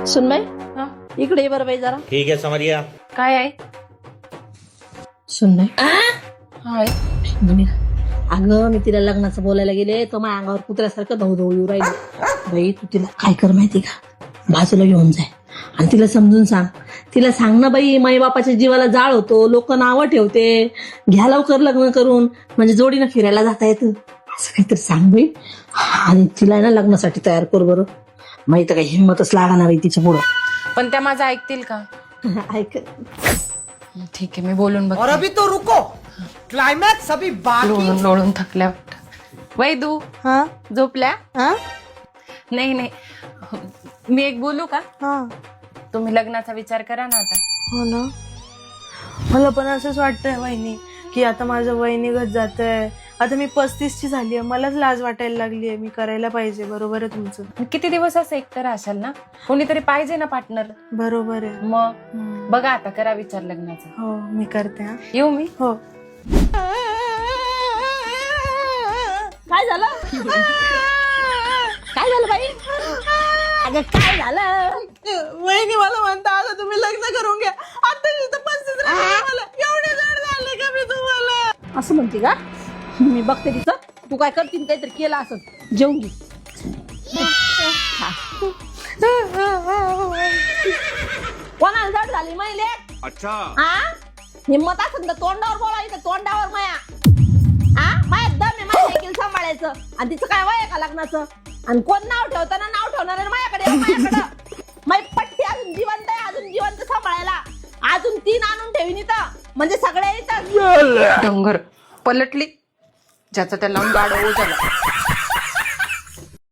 सुनबाई इकडे ये बरं बाई जरा. ठीक है समझ गया. काय आहे? सुनबाई हाय. अगं मी तिला लग्नाचं बोलायला गेले तर माझ्या अंगावर कुत्र्यासारखं धवधव येऊ राहिली. बाई तू तिला काय कर माहिती का, बाजूला घेऊन जाय आणि तिला समजून सांग. तिला सांग ना बाई, माई बापाच्या जीवाला जाळ होतो, लोक नावं ठेवते, घ्या लवकर लग्न करून म्हणजे जोडीनं फिरायला जाता येतं, असं काहीतरी सांग बाई. आणि तिला ना लग्नासाठी तयार कर बरं. माहिती काही हिंमतच लागणार आहे तिच्या पुढं. पण त्या माझं ऐकतील का? ऐक ठीक आहे, मी बोलून बघ. और अभी तो रुको, क्लाइमैक्स अभी बाकी. लोळून लोळून थकल्या वाटतं. वैदू हा झोपल्या? हा नाही नाही, मी एक बोलू का? हा तुम्ही लग्नाचा विचार करा ना आता. हो ना. मला पण असंच वाटतंय वहिनी की आता माझं वय निघत जातंय. आता मी 35ची झाली आहे, मलाच लाज वाटायला लागली आहे. मी करायला पाहिजे. बरोबर आहे तुमचं. किती दिवस असं एकटं राहशाल ना, कोणीतरी पाहिजे ना पार्टनर. बरोबर आहे. मग बघा आता, करा विचार लग्नाचा. हो मी करते. हा येऊ मी? हो. काय झालं? काय झालं बाई? अगं काय झालं? वहिनी मला म्हणता आता तुम्ही लग्न करून घ्या. आता तिथं 35 राहिले मला. एवढे जड झाले का मी तुम्हाला? असं म्हणते का? मी बघते तिचं. तू काय करतील काहीतरी केलं असं. जेवून घे. कोणाला जड झाली महिले? अच्छा. हा हिम्मत असेल तर तोंडावर बोला, इथं तोंडावर माया. हा माया दम आहे माझ्या लेकीला सांभाळायचं आणि तिचं काय वय आहे का लग्नाचं? आणि कोण नाव ठेवताना नाव ठेवणार आहे माझ्याकडे. माझी पट्टी अजून जिवंत आहे, अजून जिवंत सांभाळायला. अजून 3 आणून ठेवीन इथं, म्हणजे सगळे इथं. डोंगर पलटली, ज्याचा त्याला गाडव झाला.